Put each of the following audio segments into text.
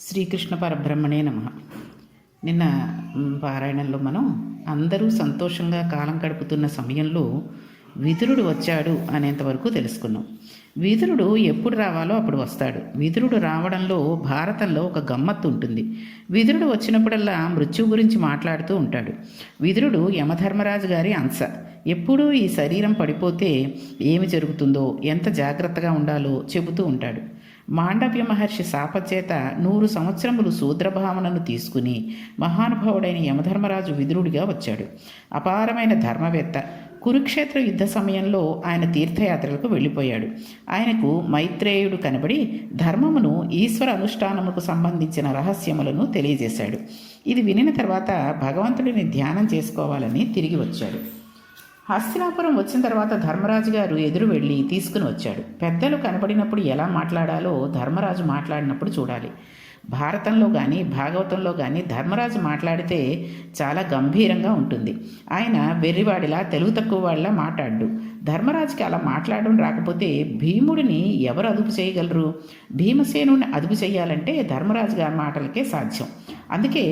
శ్రీకృష్ణ పరబ్రహ్మణే నమః. నిన్న పారాయణంలో మనం అందరూ సంతోషంగా కాలం గడుపుతున్న సమయంలో విదురుడు వచ్చాడు అనేంతవరకు తెలుసుకున్నాం. విదురుడు ఎప్పుడు రావాలో అప్పుడు వస్తాడు. విదురుడు రావడంలో భారతంలో ఒక గమ్మత్తు ఉంటుంది. విదురుడు వచ్చినప్పుడల్లా మృత్యువు గురించి మాట్లాడుతూ ఉంటాడు. విదురుడు యమధర్మరాజు గారి అంశ. ఎప్పుడూ ఈ శరీరం పడిపోతే ఏమి జరుగుతుందో, ఎంత జాగ్రత్తగా ఉండాలో చెబుతూ ఉంటాడు. మాండవ్య మహర్షి శాపచేత 100 సంవత్సరములు శూద్రభావనను తీసుకుని మహానుభావుడైన యమధర్మరాజు విదురుడిగా వచ్చాడు. అపారమైన ధర్మవేత్త. కురుక్షేత్ర యుద్ధ సమయంలో ఆయన తీర్థయాత్రలకు వెళ్ళిపోయాడు. ఆయనకు మైత్రేయుడు కనబడి ధర్మమును ఈశ్వర అనుష్ఠానముకు సంబంధించిన రహస్యములను తెలియజేశాడు. ఇది వినిన తర్వాత భగవంతుడిని ధ్యానం చేసుకోవాలని తిరిగి వచ్చాడు. హస్తినాపురం వచ్చిన తర్వాత ధర్మరాజు గారు ఎదురు వెళ్ళి తీసుకుని వచ్చాడు. పెద్దలు కనబడినప్పుడు ఎలా మాట్లాడాలో ధర్మరాజు మాట్లాడినప్పుడు చూడాలి. భారతంలో కానీ భాగవతంలో కానీ ధర్మరాజు మాట్లాడితే చాలా గంభీరంగా ఉంటుంది. ఆయన వెర్రివాడిలా తెలుగు తక్కువ వాళ్ళ మాట్లాడు. ధర్మరాజుకి అలా మాట్లాడడం రాకపోతే భీముడిని ఎవరు అదుపు చేయగలరు? భీమసేనుని అదుపు చేయాలంటే ధర్మరాజు గారి మాటలకే సాధ్యం. అందుకే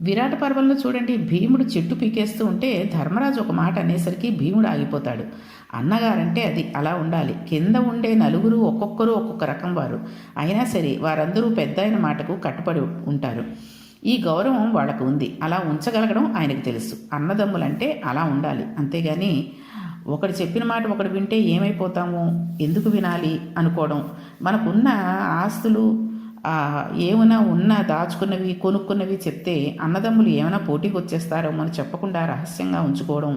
విరాట పర్వంలో చూడండి, భీముడు చెట్టు పీకేస్తూ ఉంటే ధర్మరాజు ఒక మాట అనేసరికి భీముడు ఆగిపోతాడు. అన్నగారంటే అది అలా ఉండాలి. కింద ఉండే నలుగురు ఒక్కొక్కరు ఒక్కొక్క రకం వారు అయినా సరే వారందరూ పెద్ద ఆయన మాటకు కట్టుబడి ఉంటారు. ఈ గౌరవం వాళ్ళకు ఉంది. అలా ఉంచగలగడం ఆయనకు తెలుసు. అన్నదమ్ములంటే అలా ఉండాలి. అంతేగాని ఒకడు చెప్పిన మాట ఒకడు వింటే ఏమైపోతాము, ఎందుకు వినాలి అనుకోవడం. మనకున్న ఆస్తులు ఏమైనా ఉన్నా దాచుకున్నవి కొనుక్కున్నవి చెప్తే అన్నదమ్ములు ఏమైనా పోటీకి వచ్చేస్తారో అని చెప్పకుండా రహస్యంగా ఉంచుకోవడం.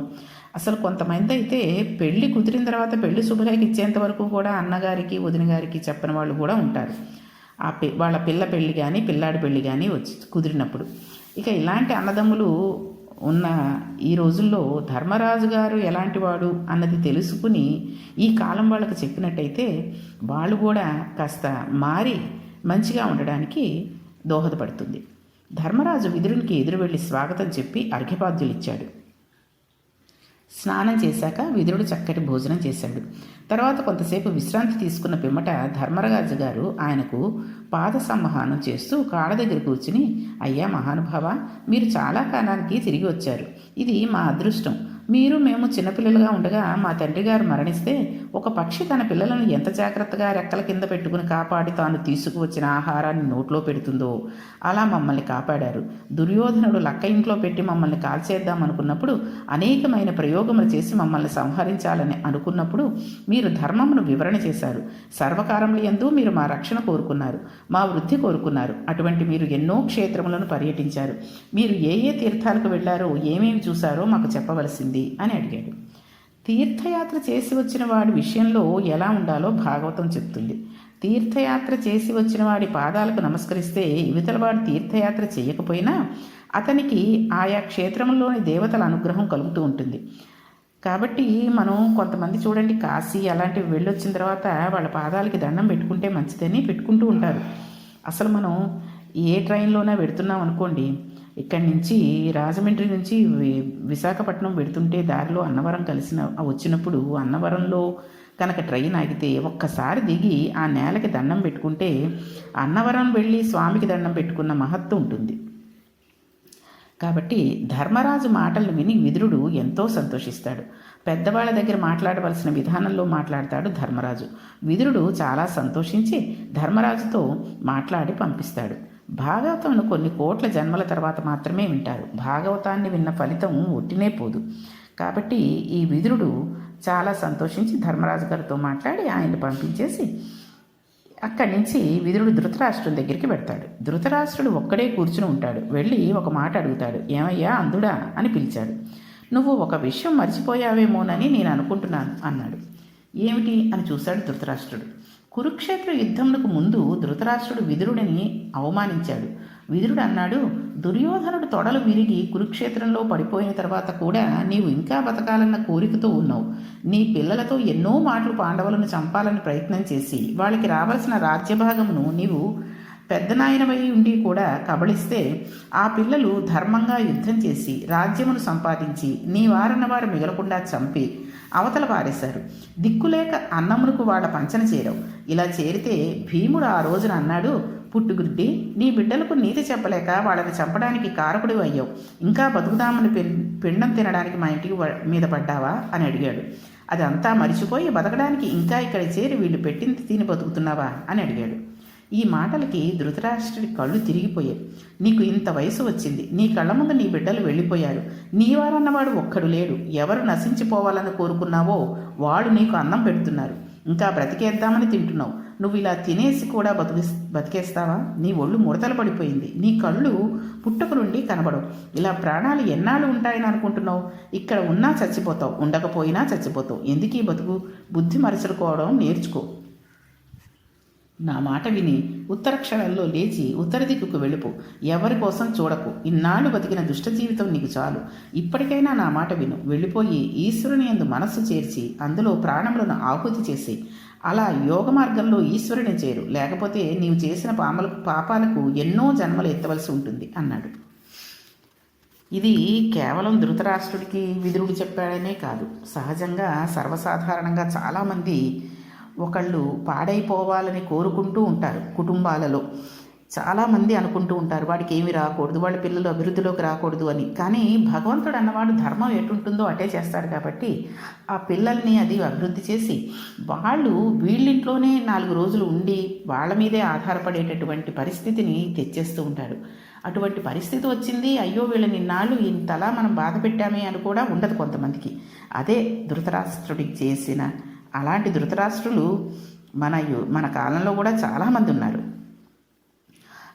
అసలు కొంతమంది అయితే పెళ్లి కుదిరిన తర్వాత పెళ్లి శుభలేఖ ఇచ్చేంత వరకు కూడా అన్నగారికి వదిన గారికి చెప్పిన వాళ్ళు కూడా ఉంటారు. వాళ్ళ పిల్ల పెళ్లి కానీ పిల్లాడి పెళ్లి కానీ వచ్చి కుదిరినప్పుడు. ఇక ఇలాంటి అన్నదమ్ములు ఉన్న ఈ రోజుల్లో ధర్మరాజు గారు ఎలాంటి వాడు అన్నది తెలుసుకుని ఈ కాలం వాళ్ళకి చెప్పినట్టయితే వాళ్ళు కూడా కాస్త మారి మంచిగా ఉండడానికి దోహదపడుతుంది. ధర్మరాజు విదురునికి ఎదురు వెళ్ళి స్వాగతం చెప్పి అర్ఘ్యపాద్యులు ఇచ్చాడు. స్నానం చేశాక విదురుడు చక్కటి భోజనం చేశాడు. తర్వాత కొంతసేపు విశ్రాంతి తీసుకున్న పిమ్మట ధర్మరాజు గారు ఆయనకు పాద సంవహనం చేస్తూ కాళ్ళ దగ్గర కూర్చుని, అయ్యా మహానుభావ, మీరు చాలా కాలానికి తిరిగి వచ్చారు. ఇది మా అదృష్టం. మీరు మేము చిన్నపిల్లలుగా ఉండగా మా తండ్రి గారు మరణిస్తే ఒక పక్షి తన పిల్లలను ఎంత జాగ్రత్తగా రెక్కల కింద పెట్టుకుని కాపాడి తాను తీసుకువచ్చిన ఆహారాన్ని నోట్లో పెడుతుందో అలా మమ్మల్ని కాపాడారు. దుర్యోధనుడు లక్క ఇంట్లో పెట్టి మమ్మల్ని కాల్చేద్దాం అనుకున్నప్పుడు, అనేకమైన ప్రయోగములు చేసి మమ్మల్ని సంహరించాలని అనుకున్నప్పుడు మీరు ధర్మమును వివరణ చేశారు. సర్వకారముల యందు మీరు మా రక్షణ కోరుకున్నారు, మా వృద్ధి కోరుకున్నారు. అటువంటి మీరు ఎన్నో క్షేత్రములను పర్యటించారు. మీరు ఏ ఏ తీర్థాలకు వెళ్ళారో, ఏమేమి చూశారో మాకు చెప్పవలసింది అని అడిగాడు. తీర్థయాత్ర చేసి వచ్చిన వాడి విషయంలో ఎలా ఉండాలో భాగవతం చెప్తుంది. తీర్థయాత్ర చేసి వచ్చిన వాడి పాదాలకు నమస్కరిస్తే ఇవతలవాడు తీర్థయాత్ర చేయకపోయినా అతనికి ఆయా క్షేత్రంలోని దేవతల అనుగ్రహం కలుగుతూ ఉంటుంది. కాబట్టి మనం కొంతమంది చూడండి, కాశీ అలాంటివి వెళ్ళొచ్చిన తర్వాత వాళ్ళ పాదాలకి దండం పెట్టుకుంటే మంచిదని పెట్టుకుంటూ ఉంటారు. అసలు మనం ఏ ట్రైన్లోనే పెడుతున్నాం అనుకోండి, ఇక్కడి నుంచి రాజమండ్రి నుంచి విశాఖపట్నం పెడుతుంటే దారిలో అన్నవరం వచ్చినప్పుడు అన్నవరంలో కనుక ట్రైన్ ఆగితే ఒక్కసారి దిగి ఆ నేలకి దండం పెట్టుకుంటే అన్నవరం వెళ్ళి స్వామికి దండం పెట్టుకున్న మహత్వం ఉంటుంది. కాబట్టి ధర్మరాజు మాటలను విని విదురుడు ఎంతో సంతోషిస్తాడు. పెద్దవాళ్ళ దగ్గర మాట్లాడవలసిన విధానంలో మాట్లాడతాడు ధర్మరాజు. విదురుడు చాలా సంతోషించి ధర్మరాజుతో మాట్లాడి పంపిస్తాడు. భాగవతంను కొన్ని కోట్ల జన్మల తర్వాత మాత్రమే వింటారు. భాగవతాన్ని విన్న ఫలితం ఒట్టినే పోదు. కాబట్టి ఈ విదురుడు చాలా సంతోషించి ధర్మరాజు గారితో మాట్లాడి ఆయన్ని పంపించేసి అక్కడి నుంచి విదురుడు ధృతరాష్ట్రుడి దగ్గరికి పెడతాడు. ధృతరాష్ట్రుడు ఒక్కడే కూర్చుని ఉంటాడు. వెళ్ళి ఒక మాట అడుగుతాడు. ఏమయ్యా అందుడా అని పిలిచాడు. నువ్వు ఒక విషయం మర్చిపోయావేమోనని నేను అనుకుంటున్నాను అన్నాడు. ఏమిటి అని చూశాడు ధృతరాష్ట్రుడు. కురుక్షేత్ర యుద్ధమునకు ముందు ధృతరాష్ట్రుడు విదురుడిని అవమానించాడు. విదురుడు అన్నాడు, దుర్యోధనుడు తొడలు విరిగి కురుక్షేత్రంలో పడిపోయిన తర్వాత కూడా నీవు ఇంకా బతకాలన్న కోరికతో ఉన్నావు. నీ పిల్లలతో ఎన్నో మాటలు పాండవులను చంపాలని ప్రయత్నం చేసి వాళ్ళకి రావాల్సిన రాజ్యభాగమును నీవు పెద్దనాయనవై ఉండి కూడా కబళిస్తే ఆ పిల్లలు ధర్మంగా యుద్ధం చేసి రాజ్యమును సంపాదించి నీ వారన్న వారు మిగలకుండా చంపి అవతల పారేశారు. దిక్కులేక అన్నమునకు వాళ్ళ పంచన చేరావు. ఇలా చేరితే భీముడు ఆ రోజున అన్నాడు, పుట్టుగుడ్డి, నీ బిడ్డలకు నీతి చెప్పలేక వాళ్ళని చంపడానికి కారకుడు అయ్యావు. ఇంకా బతుకుదామని పిండం తినడానికి మా ఇంటికి మీద పడ్డావా అని అడిగాడు. అదంతా మరిచిపోయి బతకడానికి ఇంకా ఇక్కడ చేరి వీళ్ళు పెట్టింది తిని బతుకుతున్నావా అని అడిగాడు. ఈ మాటలకి ధృతరాష్ట్రుడి కళ్ళు తిరిగిపోయాయి. నీకు ఇంత వయసు వచ్చింది, నీ కళ్ళ ముందు నీ బిడ్డలు వెళ్ళిపోయారు, నీవారన్నవాడు ఒక్కడు లేడు. ఎవరు నశించిపోవాలని కోరుకున్నావో వాళ్ళు నీకు అన్నం పెడుతున్నారు, ఇంకా బ్రతికేద్దామని తింటున్నావు. నువ్వు ఇలా తినేసి కూడా బతికేస్తావా? నీ ఒళ్ళు ముడతలు పడిపోయింది, నీ కళ్ళు పుట్టుక నుండి కనబడవు. ఇలా ప్రాణాలు ఎన్నాళ్ళు ఉంటాయని అనుకుంటున్నావు? ఇక్కడ ఉన్నా చచ్చిపోతావు, ఉండకపోయినా చచ్చిపోతావు. ఎందుకు ఈ బతుకు? బుద్ధి మరచుకోవడం నేర్చుకో. నా మాట విని ఉత్తర క్షణంలో లేచి ఉత్తర దిక్కుకు వెళ్ళిపో. ఎవరి కోసం చూడకు. ఇన్నాళ్ళు బతికిన దుష్ట జీవితం నీకు చాలు. ఇప్పటికైనా నా మాట విను. వెళ్ళిపోయి ఈశ్వరుని యందు మనస్సు చేర్చి అందులో ప్రాణములను ఆహుతి చేసి అలా యోగ మార్గంలో ఈశ్వరుని చేరు. లేకపోతే నీవు చేసిన పాపాలకు ఎన్నో జన్మలు ఎత్తవలసి ఉంటుంది అన్నాడు. ఇది కేవలం ధృతరాష్ట్రుడికి విదురుడు చెప్పాడనే కాదు, సహజంగా సర్వసాధారణంగా చాలామంది ఒకళ్ళు పాడైపోవాలని కోరుకుంటూ ఉంటారు. కుటుంబాలలో చాలామంది అనుకుంటూ ఉంటారు వాడికి ఏమి రాకూడదు, వాళ్ళ పిల్లలు అభివృద్ధిలోకి రాకూడదు అని. కానీ భగవంతుడు అన్నవాడు ధర్మం ఎటుంటుందో అటే చేస్తాడు. కాబట్టి ఆ పిల్లల్ని అది అభివృద్ధి చేసి వాళ్ళు వీళ్ళింట్లోనే 4 రోజులు ఉండి వాళ్ళ మీదే ఆధారపడేటటువంటి పరిస్థితిని తెచ్చేస్తూ ఉంటాడు. అటువంటి పరిస్థితి వచ్చింది, అయ్యో వీళ్ళని ఇన్నాళ్ళు ఇంతలా మనం బాధ పెట్టామే అని కూడా ఉండదు కొంతమందికి. అదే ధృతరాష్ట్రుడికి చేసిన అలాంటి ధృతరాష్ట్రులు మన కాలంలో కూడా చాలామంది ఉన్నారు.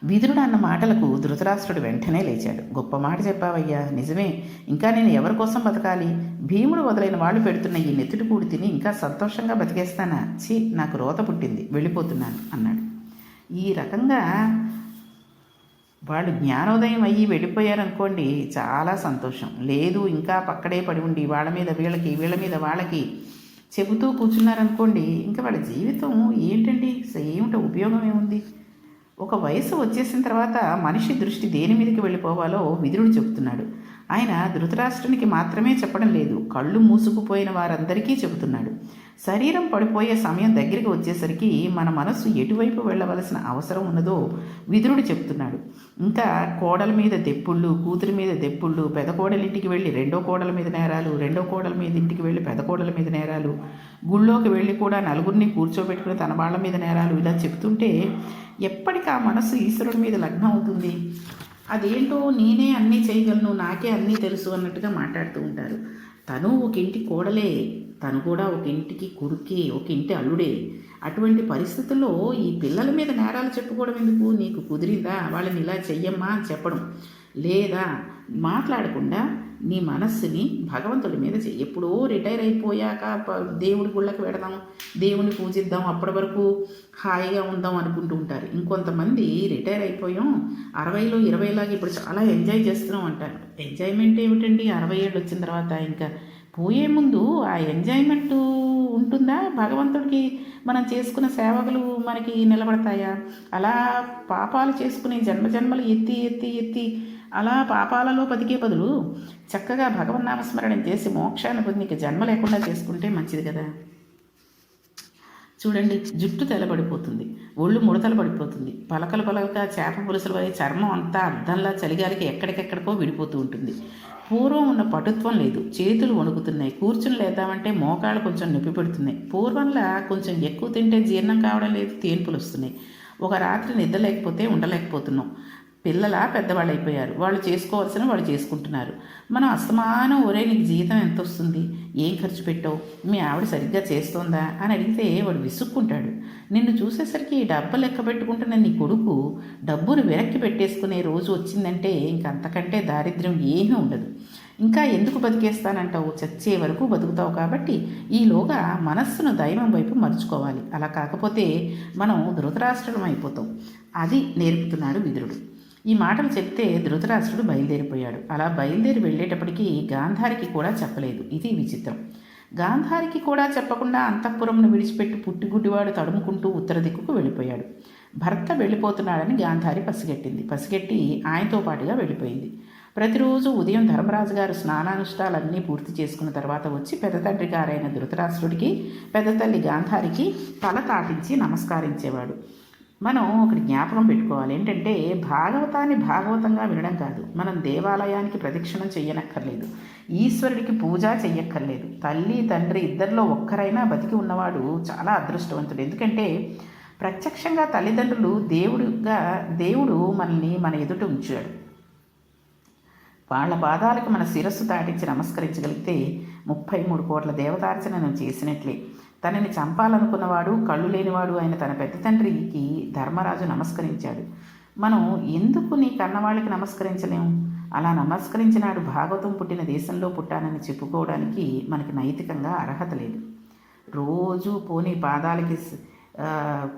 విదురుడు అన్న మాటలకు ధృతరాష్ట్రుడు వెంటనే లేచాడు. గొప్ప మాట చెప్పావయ్యా, నిజమే. ఇంకా నేను ఎవరి కోసం బతకాలి? భీముడు మొదలైన వాళ్ళు పెడుతున్న ఈ నెత్తుటి కూడి తిని ఇంకా సంతోషంగా బతికేస్తానా? నాకు రోత పుట్టింది, వెళ్ళిపోతున్నాను అన్నాడు. ఈ రకంగా వాళ్ళు జ్ఞానోదయం అయ్యి వెళ్ళిపోయారనుకోండి, చాలా సంతోషం. లేదు ఇంకా పక్కడే పడి ఉండి వాళ్ళ మీద వీళ్ళకి వీళ్ళ మీద వాళ్ళకి చెబుతూ కూర్చున్నారనుకోండి, ఇంకా వాళ్ళ జీవితం ఏంటండి? ఏమిటో ఉపయోగం ఏముంది? ఒక వయసు వచ్చేసిన తర్వాత మనిషి దృష్టి దేని మీదకి వెళ్ళిపోవాలో విదురుడు చెబుతున్నాడు. ఆయన ధృతరాష్ట్రునికి మాత్రమే చెప్పడం లేదు, కళ్ళు మూసుకుపోయిన వారందరికీ చెబుతున్నాడు. శరీరం పడిపోయే సమయం దగ్గరికి వచ్చేసరికి మన మనస్సు ఎటువైపు వెళ్ళవలసిన అవసరం ఉన్నదో విదురుడు చెప్తున్నాడు. ఇంకా కోడల మీద దెప్పుళ్ళు, కూతురి మీద దెప్పుళ్ళు, పెద్ద కోడలింటికి వెళ్ళి రెండో కోడల మీద నేరాలు, రెండో కోడల మీద ఇంటికి వెళ్ళి పెద్ద కోడల మీద నేరాలు, గుళ్ళోకి వెళ్ళి కూడా నలుగురిని కూర్చోబెట్టుకుని తన వాళ్ళ మీద నేరాలు, ఇలా చెప్తుంటే ఎప్పటికీ ఆ మనస్సు ఈశ్వరుడి మీద లగ్నం అవుతుంది. అదేంటో నేనే అన్నీ చేయగలను, నాకే అన్నీ తెలుసు అన్నట్టుగా మాట్లాడుతూ ఉంటారు. తను ఒక ఇంటి కోడలే, తను కూడా ఒక ఇంటికి కొడుకే, ఒక ఇంటి అల్లుడే. అటువంటి పరిస్థితుల్లో ఈ పిల్లల మీద నేరాలు చెప్పుకోవడం ఎందుకు? నీకు కుదిరిందా వాళ్ళని ఇలా చెయ్యమ్మా అని చెప్పడం, లేదా మాట్లాడకుండా నీ మనస్సుని భగవంతుడి మీద చెయ్యి. ఎప్పుడో రిటైర్ అయిపోయాక దేవుడి గుళ్ళకి వెడదాం, దేవుని పూజిద్దాం, అప్పటి వరకు హాయిగా ఉందాం అనుకుంటూ ఉంటారు. ఇంకొంతమంది రిటైర్ అయిపోయాం, 60లో 20లాగా ఇప్పుడు చాలా ఎంజాయ్ చేస్తున్నాం అంటారు. ఎంజాయ్మెంట్ ఏమిటండి? 60 ఏళ్ళు వచ్చిన తర్వాత ఇంకా పోయే ముందు ఆ ఎంజాయ్మెంట్ ఉంటుందా? భగవంతుడికి మనం చేసుకున్న సేవకులు మనకి నిలబడతాయా? అలా పాపాలు చేసుకునే జన్మజన్మలు ఎత్తి ఎత్తి ఎత్తి అలా పాపాలలో బతికే బదులు చక్కగా భగవన్నామస్మరణం చేసి మోక్షాన్ని పొంది జన్మ లేకుండా చేసుకుంటే మంచిది కదా. చూడండి, జుట్టు తెల్లబడిపోతుంది, ఒళ్ళు ముడతలు పడిపోతుంది, పలకలు పలకగా చేప పులుసులు పోయి చర్మం అంతా అద్దంలా చలిగాలికి ఎక్కడికెక్కడికో విడిపోతూ ఉంటుంది. పూర్వం ఉన్న పటుత్వం లేదు, చేతులు వణుకుతున్నాయి, కూర్చుని లేద్దామంటే మోకాళ్ళు కొంచెం నొప్పి పెడుతున్నాయి. పూర్వంలా కొంచెం ఎక్కువ తింటే జీర్ణం కావడం లేదు, తేన్పులు వస్తున్నాయి. ఒక రాత్రి నిద్ర లేకపోతే ఉండలేకపోతున్నాం. పిల్లల పెద్దవాళ్ళు అయిపోయారు, వాళ్ళు చేసుకోవాల్సిన వాళ్ళు చేసుకుంటున్నారు. మనం అస్తమానం ఒరే నీకు జీతం ఎంత వస్తుంది, ఏం ఖర్చు పెట్టావు, మీ ఆవిడ సరిగ్గా చేస్తోందా అని అడిగితే వాడు విసుక్కుంటాడు. నిన్ను చూసేసరికి డబ్బు లెక్క పెట్టుకుంటున్న నీ కొడుకు డబ్బును వెనక్కి పెట్టేసుకునే రోజు వచ్చిందంటే ఇంకంతకంటే దారిద్ర్యం ఏమీ ఉండదు. ఇంకా ఎందుకు బతికేస్తానంటావు? చచ్చే వరకు బతుకుతావు. కాబట్టి ఈలోగా మనస్సును దైవం వైపు మరుచుకోవాలి. అలా కాకపోతే మనం ధృతరాష్ట్రం అయిపోతాం. అది నేర్పుతున్నాడు విదురుడు. ఈ మాటలు చెప్తే ధృతరాష్ట్రుడు బయలుదేరిపోయాడు. అలా బయలుదేరి వెళ్ళేటప్పటికీ గాంధారికి కూడా చెప్పలేదు. ఇది విచిత్రం. గాంధారికి కూడా చెప్పకుండా అంతఃపురంను విడిచిపెట్టి పుట్టిగుడ్డివాడు తడుముకుంటూ ఉత్తర దిక్కుకు వెళ్ళిపోయాడు. భర్త వెళ్ళిపోతున్నాడని గాంధారి పసిగట్టి ఆయనతో పాటుగా వెళ్ళిపోయింది. ప్రతిరోజు ఉదయం ధర్మరాజు గారు స్నానానుష్ఠాలన్నీ పూర్తి చేసుకున్న తర్వాత వచ్చి పెద్ద తండ్రి గారైన ధృతరాష్ట్రుడికి, పెద్ద తల్లి గాంధారికి తల తాటించి నమస్కరించేవాడు. మనం ఒకటి జ్ఞాపకం పెట్టుకోవాలి ఏంటంటే భాగవతాన్ని భాగవతంగా వినడం కాదు, మనం దేవాలయానికి ప్రదక్షిణం చెయ్యనక్కర్లేదు, ఈశ్వరుడికి పూజ చెయ్యక్కర్లేదు. తల్లి తండ్రి ఇద్దరిలో ఒక్కరైనా బతికి ఉన్నవాడు చాలా అదృష్టవంతుడు. ఎందుకంటే ప్రత్యక్షంగా తల్లిదండ్రులు దేవుడు మనల్ని మన ఎదుట ఉంచాడు. వాళ్ళ పాదాలకు మన శిరస్సు దాటించి నమస్కరించగలిగితే 33 కోట్ల దేవతార్చనను చేసినట్లే. తనని చంపాలనుకున్నవాడు, కళ్ళు లేనివాడు అయిన తన పెద్ద తండ్రికి ధర్మరాజు నమస్కరించాడు. మనం ఎందుకు నీ కన్నవాళ్ళకి నమస్కరించలేము? అలా నమస్కరించినాడు భాగవతం పుట్టిన దేశంలో పుట్టానని చెప్పుకోవడానికి మనకి నైతికంగా అర్హత లేదు. రోజు పోనీ పాదాలకి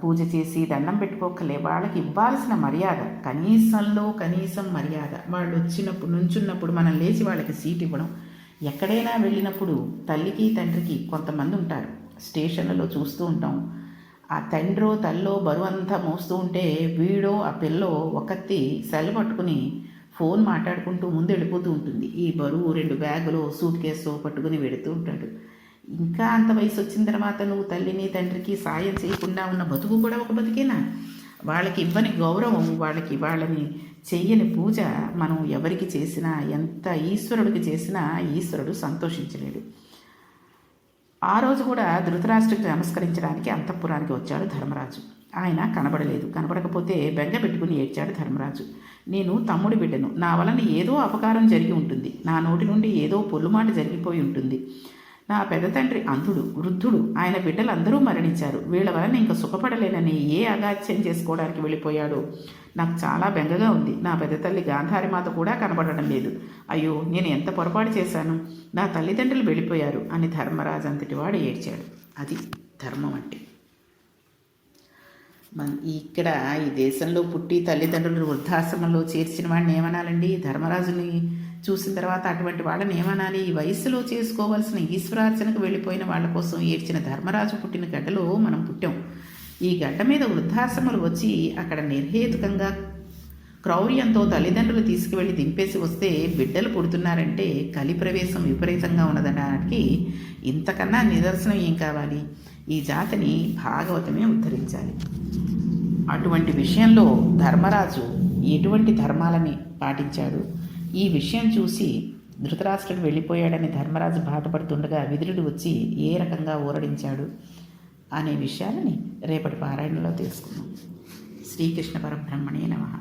పూజ చేసి దండం పెట్టుకోకలే, వాళ్ళకి ఇవ్వాల్సిన మర్యాద కనీసంలో కనీసం మర్యాద. వాళ్ళు వచ్చినప్పుడు నుంచున్నప్పుడు మనం లేచి వాళ్ళకి సీట్ ఇవ్వడం. ఎక్కడైనా వెళ్ళినప్పుడు తల్లికి తండ్రికి కొంతమంది ఉంటారు, స్టేషన్లలో చూస్తూ ఉంటాం. ఆ తండ్రో తల్లో బరువు అంతా మోస్తూ ఉంటే వీడో ఆ పిల్లో ఒకత్తి సెల్ పట్టుకుని ఫోన్ మాట్లాడుకుంటూ ముందు వెళ్ళిపోతూ ఉంటుంది. ఈ బరువు 2 బ్యాగులు సూట్ కేసు పట్టుకుని వెడుతూ ఉంటాడు. ఇంకా అంత వయసు వచ్చిన తర్వాత నువ్వు తల్లిని తండ్రికి సాయం చేయకుండా ఉన్న బతుకు కూడా ఒక బతికేనా? వాళ్ళకి ఇవ్వని గౌరవం, వాళ్ళని చెయ్యని పూజ మనం ఎవరికి చేసినా, ఎంత ఈశ్వరుడికి చేసినా ఈశ్వరుడు సంతోషించలేడు. ఆ రోజు కూడా ధృతరాష్ట్రుడికి నమస్కరించడానికి అంతఃపురానికి వచ్చాడు ధర్మరాజు. ఆయన కనబడలేదు. కనబడకపోతే బెంగ పెట్టుకుని ఏడ్చాడు ధర్మరాజు. నేను తమ్ముడి బిడ్డను, నా వలన ఏదో అపకారం జరిగి ఉంటుంది, నా నోటి నుండి ఏదో పొల్లుమాట జరిగిపోయి ఉంటుంది. నా పెద్ద తండ్రి అంధుడు, వృద్ధుడు, ఆయన బిడ్డలందరూ మరణించారు. వీళ్ళ వలన ఇంకా సుఖపడలేనని ఏ అగాత్యం చేసుకోవడానికి వెళ్ళిపోయాడో నాకు చాలా బెంగగా ఉంది. నా పెద్ద తల్లి గాంధారిమాత కూడా కనబడడం లేదు. అయ్యో, నేను ఎంత పొరపాటు చేశాను, నా తల్లిదండ్రులు వెళ్ళిపోయారు అని ధర్మరాజు అంతటి వాడు ఏడ్చాడు. అది ధర్మం అంటే. ఇక్కడ ఈ దేశంలో పుట్టి తల్లిదండ్రులు వృద్ధాశ్రమంలో చేర్చిన వాడిని ఏమనాలండి? ధర్మరాజుని చూసిన తర్వాత అటువంటి వాళ్ళని ఏమనాలి? ఈ వయసులో చేసుకోవాల్సిన ఈశ్వరార్చనకు వెళ్ళిపోయిన వాళ్ళ కోసం ఏడ్చిన ధర్మరాజు పుట్టిన గడ్డలో మనం పుట్టాం. ఈ గడ్డ మీద వృద్ధాశ్రమాలు వచ్చి అక్కడ నిర్హేతుకంగా క్రౌర్యంతో తల్లిదండ్రులు తీసుకువెళ్ళి దింపేసి వస్తే బిడ్డలు పుడుతున్నారంటే కలి ప్రవేశం విపరీతంగా ఉన్నదనడానికి ఇంతకన్నా నిదర్శనం ఏం కావాలి? ఈ జాతిని భాగవతమే ఉద్ధరించాలి. అటువంటి విషయంలో ధర్మరాజు ఎటువంటి ధర్మాలని పాటించాడు? ఈ విషయం చూసి ధృతరాష్ట్రుడు వెళ్ళిపోయాడని ధర్మరాజు బాధపడుతుండగా విదురుడు వచ్చి ఏ రకంగా ఊరడించాడు అనే విషయాలని రేపటి పారాయణలో తెలుసుకుందాం. శ్రీకృష్ణ పరబ్రహ్మణే నమః.